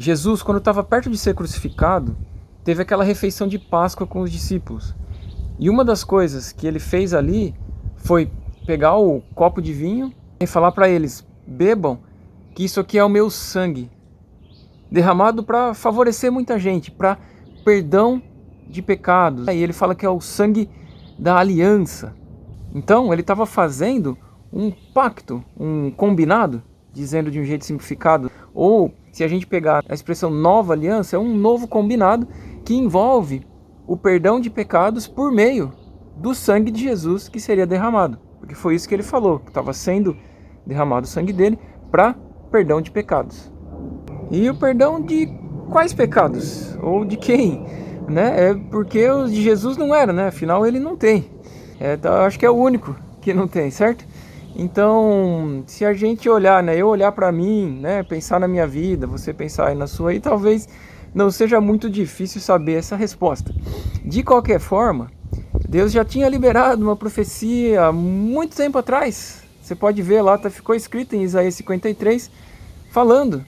Jesus, quando estava perto de ser crucificado, teve aquela refeição de Páscoa com os discípulos. E uma das coisas que ele fez ali foi pegar o copo de vinho e falar para eles: bebam, que isso aqui é o meu sangue, derramado para favorecer muita gente, para perdão de pecados. E ele fala que é o sangue da aliança. Então ele estava fazendo um pacto, um combinado, dizendo de um jeito simplificado. Ou, se a gente pegar a expressão nova aliança, é um novo combinado que envolve o perdão de pecados por meio do sangue de Jesus que seria derramado. Porque foi isso que ele falou, que estava sendo derramado o sangue dele para perdão de pecados. E o perdão de quais pecados? Ou de quem? Né? É porque os de Jesus não era, né? Afinal ele não tem. Acho que é o único que não tem, certo? Então, se a gente olhar, né, eu olhar para mim, né, pensar na minha vida, você pensar aí na sua, aí talvez não seja muito difícil saber essa resposta. De qualquer forma, Deus já tinha liberado uma profecia há muito tempo atrás. Você pode ver lá, ficou escrito em Isaías 53, falando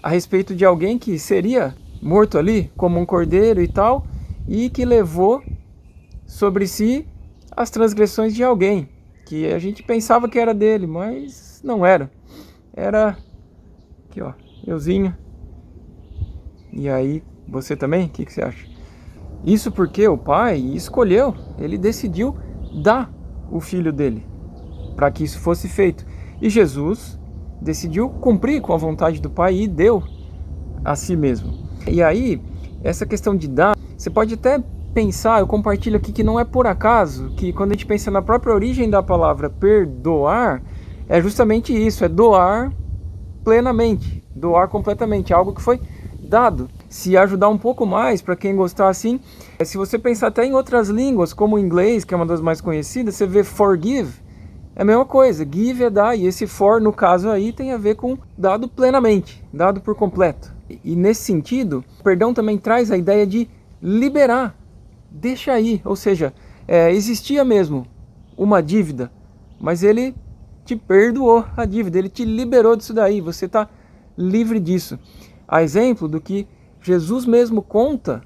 a respeito de alguém que seria morto ali, como um cordeiro e tal, e que levou sobre si as transgressões de alguém, que a gente pensava que era dele, mas não era. Era aqui, ó, euzinho. E aí, você também? O que você acha? Isso porque o pai escolheu, ele decidiu dar o filho dele para que isso fosse feito. E Jesus decidiu cumprir com a vontade do pai e deu a si mesmo. E aí, essa questão de dar, você pode até pensar, eu compartilho aqui que não é por acaso que quando a gente pensa na própria origem da palavra perdoar, é justamente isso, é doar plenamente, doar completamente, algo que foi dado. Se ajudar um pouco mais, para quem gostar assim, se você pensar até em outras línguas, como o inglês, que é uma das mais conhecidas, você vê forgive, é a mesma coisa, give é dar, e esse for, no caso aí, tem a ver com dado plenamente, dado por completo. E nesse sentido, o perdão também traz a ideia de liberar, deixa aí, ou seja, existia mesmo uma dívida, mas ele te perdoou a dívida, ele te liberou disso daí, você está livre disso. A exemplo do que Jesus mesmo conta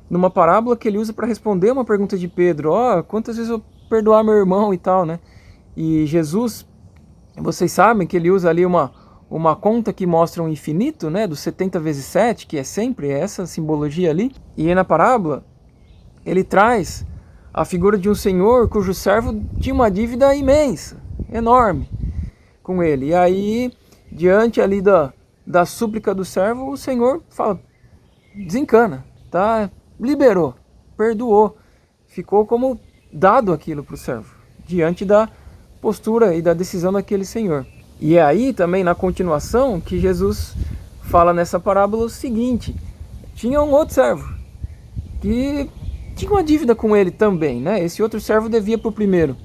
numa parábola que ele usa para responder uma pergunta de Pedro, quantas vezes eu perdoar meu irmão e tal, né? E Jesus, vocês sabem que ele usa ali uma conta que mostra um infinito, né, do 70 vezes 7, que é sempre essa simbologia ali. E aí na parábola, ele traz a figura de um senhor cujo servo tinha uma dívida imensa, enorme, com ele. E aí, diante ali da súplica do servo, o senhor fala, desencana, tá? Liberou, perdoou, ficou como dado aquilo para o servo, diante da postura e da decisão daquele senhor. E é aí também na continuação que Jesus fala nessa parábola o seguinte, tinha um outro servo que tinha uma dívida com ele também, né? Esse outro servo devia para o primeiro.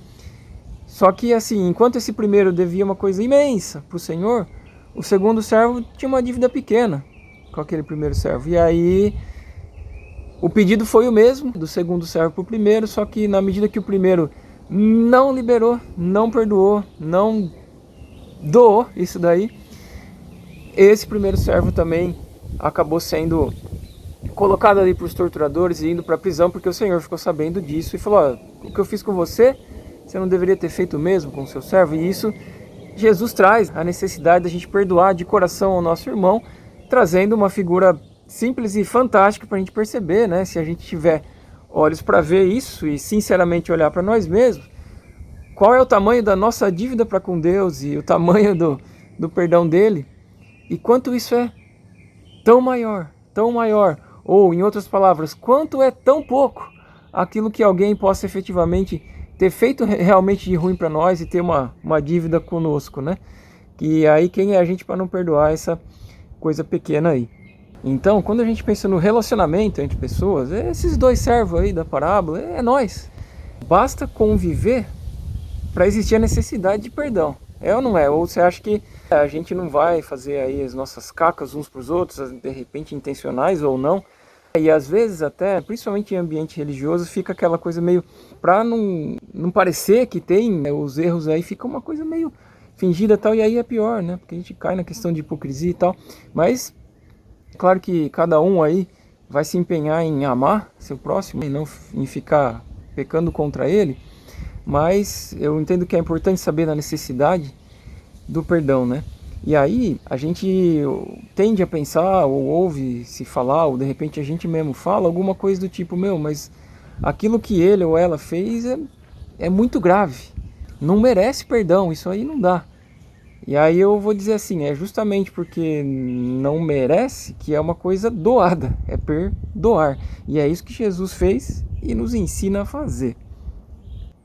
Só que assim, enquanto esse primeiro devia uma coisa imensa para o senhor, o segundo servo tinha uma dívida pequena com aquele primeiro servo. E aí o pedido foi o mesmo do segundo servo para o primeiro, só que na medida que o primeiro não liberou, não perdoou, não doou isso daí, esse primeiro servo também acabou sendo colocado ali para os torturadores e indo para a prisão, porque o Senhor ficou sabendo disso e falou, o que eu fiz com você, você não deveria ter feito o mesmo com o seu servo? E isso, Jesus traz a necessidade da gente perdoar de coração ao nosso irmão, trazendo uma figura simples e fantástica para a gente perceber, né? Se a gente tiver olhos para ver isso e sinceramente olhar para nós mesmos, qual é o tamanho da nossa dívida para com Deus e o tamanho do perdão dele, e quanto isso é tão maior, ou em outras palavras, quanto é tão pouco aquilo que alguém possa efetivamente ter feito realmente de ruim para nós e ter uma dívida conosco, né? Que aí quem é a gente para não perdoar essa coisa pequena aí? Então, quando a gente pensa no relacionamento entre pessoas, esses dois servos aí da parábola, é nós. Basta conviver para existir a necessidade de perdão. É ou não é? Ou você acha que a gente não vai fazer aí as nossas cacas uns para os outros, de repente intencionais ou não? E às vezes até, principalmente em ambiente religioso, fica aquela coisa meio, para não parecer que tem os erros aí, fica uma coisa meio fingida e tal, e aí é pior, né? Porque a gente cai na questão de hipocrisia e tal. Mas Claro que cada um aí vai se empenhar em amar seu próximo e não em ficar pecando contra ele, mas eu entendo que é importante saber da necessidade do perdão, né? E aí a gente tende a pensar, ou ouve se falar, ou de repente a gente mesmo fala alguma coisa do tipo, mas aquilo que ele ou ela fez é muito grave, não merece perdão, isso aí não dá. E aí eu vou dizer assim, é justamente porque não merece que é uma coisa doada, é perdoar. E é isso que Jesus fez e nos ensina a fazer.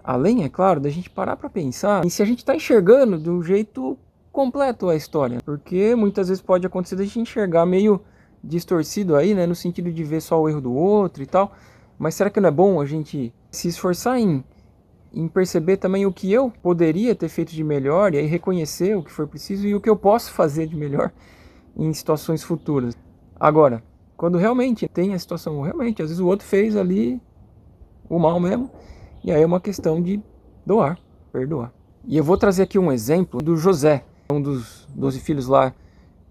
Além, é claro, da gente parar para pensar em se a gente está enxergando de um jeito completo a história. Porque muitas vezes pode acontecer da gente enxergar meio distorcido aí, né? No sentido de ver só o erro do outro e tal. Mas será que não é bom a gente se esforçar em perceber também o que eu poderia ter feito de melhor e aí reconhecer o que for preciso e o que eu posso fazer de melhor em situações futuras? Agora, quando realmente tem a situação, realmente, às vezes o outro fez ali o mal mesmo, e aí é uma questão de doar, perdoar. E eu vou trazer aqui um exemplo do José, um dos 12 filhos lá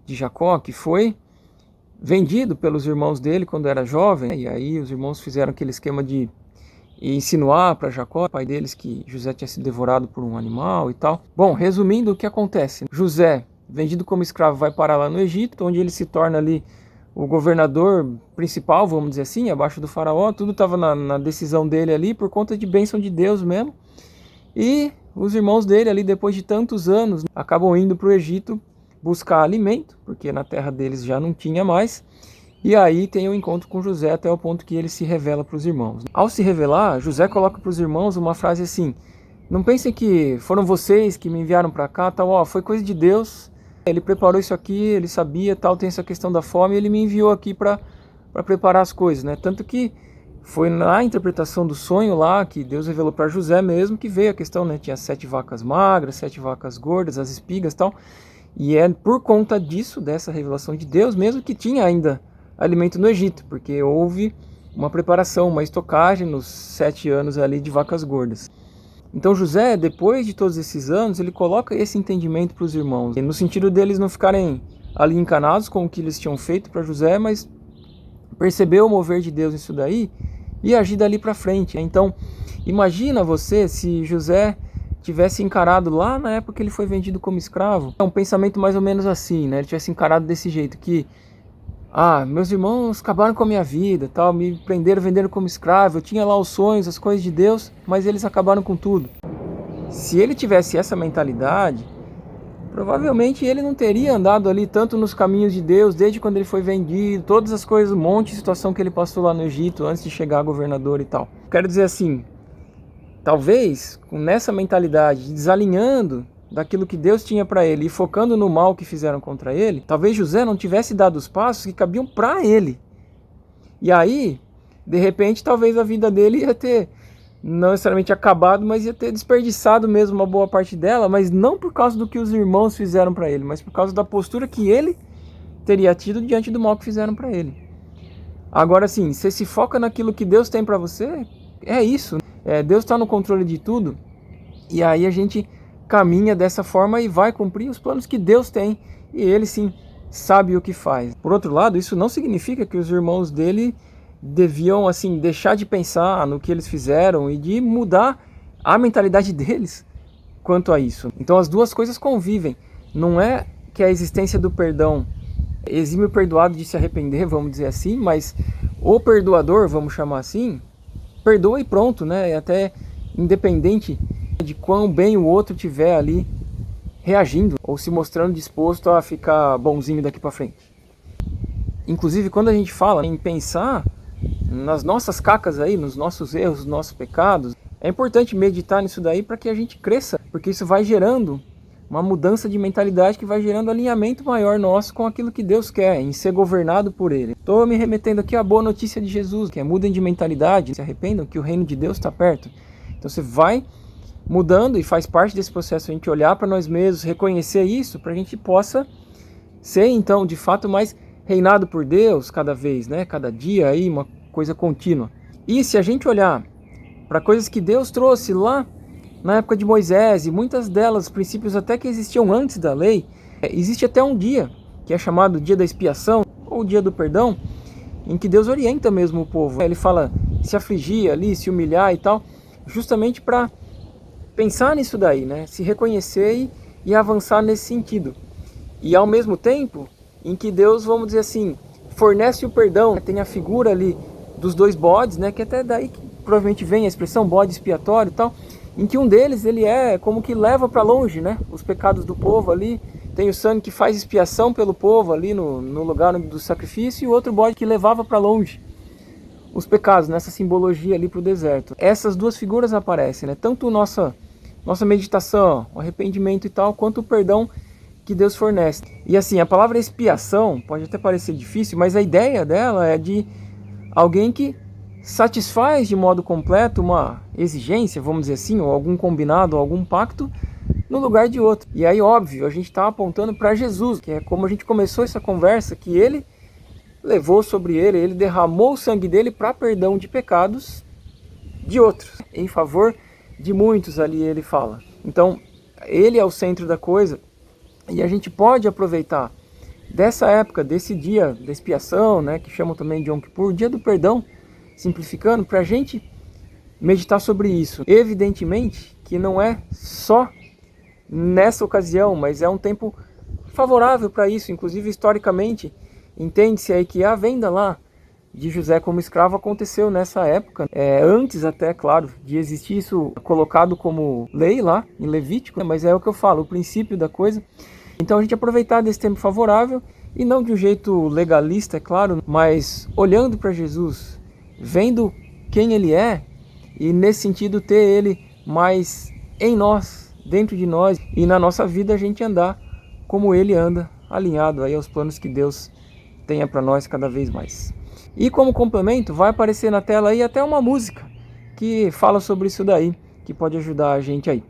de Jacó, que foi vendido pelos irmãos dele quando era jovem, e aí os irmãos fizeram aquele esquema de insinuar para Jacó, pai deles, que José tinha sido devorado por um animal e tal. Bom, resumindo, o que acontece? José, vendido como escravo, vai parar lá no Egito, onde ele se torna ali o governador principal, vamos dizer assim, abaixo do faraó. Tudo estava na decisão dele ali, por conta de bênção de Deus mesmo. E os irmãos dele ali, depois de tantos anos, acabam indo para o Egito buscar alimento, porque na terra deles já não tinha mais. E aí tem um encontro com José até o ponto que ele se revela para os irmãos. Ao se revelar, José coloca para os irmãos uma frase assim: não pensem que foram vocês que me enviaram para cá, tal, foi coisa de Deus. Ele preparou isso aqui, ele sabia, tal, tem essa questão da fome, e ele me enviou aqui para preparar as coisas, né? Tanto que foi na interpretação do sonho lá, que Deus revelou para José mesmo, que veio a questão, né? Tinha 7 vacas magras, 7 vacas gordas, as espigas e tal. E é por conta disso, dessa revelação de Deus mesmo, que tinha ainda alimento no Egito, porque houve uma preparação, uma estocagem nos 7 anos ali de vacas gordas. Então José, depois de todos esses anos, ele coloca esse entendimento para os irmãos, no sentido deles não ficarem ali encanados com o que eles tinham feito para José, mas perceber o mover de Deus nisso daí e agir dali para frente. Então, imagina você se José tivesse encarado lá na época que ele foi vendido como escravo, é um pensamento mais ou menos assim, né? Ele tivesse encarado desse jeito, que meus irmãos acabaram com a minha vida, tal, me prenderam, venderam como escravo, eu tinha lá os sonhos, as coisas de Deus, mas eles acabaram com tudo. Se ele tivesse essa mentalidade, provavelmente ele não teria andado ali tanto nos caminhos de Deus, desde quando ele foi vendido, todas as coisas, um monte de situação que ele passou lá no Egito, antes de chegar a governador e tal. Quero dizer assim, talvez, nessa mentalidade, desalinhando daquilo que Deus tinha para ele e focando no mal que fizeram contra ele, talvez José não tivesse dado os passos que cabiam para ele. E aí, de repente, talvez a vida dele ia ter, não necessariamente acabado, mas ia ter desperdiçado mesmo uma boa parte dela, mas não por causa do que os irmãos fizeram para ele, mas por causa da postura que ele teria tido diante do mal que fizeram para ele. Agora sim, você se foca naquilo que Deus tem para você, é isso. Deus está no controle de tudo, e aí a gente caminha dessa forma e vai cumprir os planos que Deus tem, e ele sim sabe o que faz. Por outro lado, isso não significa que os irmãos dele deviam assim deixar de pensar no que eles fizeram e de mudar a mentalidade deles quanto a isso. Então as duas coisas convivem. Não é que a existência do perdão exime o perdoado de se arrepender, vamos dizer assim, mas o perdoador, vamos chamar assim, perdoa e pronto, né? Até independente de quão bem o outro tiver ali reagindo ou se mostrando disposto a ficar bonzinho daqui para frente. Inclusive, quando a gente fala em pensar nas nossas cacas aí, nos nossos erros, nos nossos pecados, é importante meditar nisso daí para que a gente cresça, porque isso vai gerando uma mudança de mentalidade que vai gerando alinhamento maior nosso com aquilo que Deus quer, em ser governado por Ele. Estou me remetendo aqui à boa notícia de Jesus, que é mudem de mentalidade, se arrependam que o reino de Deus está perto. Então você vai mudando e faz parte desse processo a gente olhar para nós mesmos, reconhecer isso, para a gente possa ser então de fato mais reinado por Deus cada vez, né? Cada dia aí, uma coisa contínua. E se a gente olhar para coisas que Deus trouxe lá na época de Moisés, e muitas delas, princípios até que existiam antes da lei, existe até um dia que é chamado dia da expiação, ou o dia do perdão, em que Deus orienta mesmo o povo. Ele fala se afligir ali, se humilhar e tal, justamente para pensar nisso daí, né? Se reconhecer e avançar nesse sentido. E ao mesmo tempo em que Deus, vamos dizer assim, fornece o perdão. Tem a figura ali dos 2 bodes, né? Que até daí que provavelmente vem a expressão bode expiatório e tal, em que um deles ele é como que leva para longe, né? Os pecados do povo ali. Tem o sangue que faz expiação pelo povo ali no lugar do sacrifício, e o outro bode que levava para longe os pecados, nessa simbologia ali para o deserto. Essas 2 figuras aparecem, né? Tanto nossa meditação, o arrependimento e tal, quanto o perdão que Deus fornece. E assim, a palavra expiação pode até parecer difícil, mas a ideia dela é de alguém que satisfaz de modo completo uma exigência, vamos dizer assim, ou algum combinado, ou algum pacto, no lugar de outro. E aí, óbvio, a gente está apontando para Jesus, que é como a gente começou essa conversa, que ele levou sobre ele derramou o sangue dele para perdão de pecados de outros, em favor de muitos ali ele fala. Então, ele é o centro da coisa, e a gente pode aproveitar dessa época, desse dia da expiação, né, que chamam também de Yom Kippur, dia do perdão, simplificando, para a gente meditar sobre isso. Evidentemente que não é só nessa ocasião, mas é um tempo favorável para isso. Inclusive, historicamente, entende-se aí que a venda lá de José como escravo aconteceu nessa época, antes até, claro, de existir isso colocado como lei lá em Levítico, mas é o que eu falo, o princípio da coisa. Então a gente aproveitar desse tempo favorável, e não de um jeito legalista, é claro, mas olhando para Jesus, vendo quem ele é, e nesse sentido ter ele mais em nós, dentro de nós, e na nossa vida a gente andar como ele anda, alinhado aí aos planos que Deus tenha para nós cada vez mais. E como complemento, vai aparecer na tela aí até uma música que fala sobre isso daí, que pode ajudar a gente aí.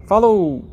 Falou!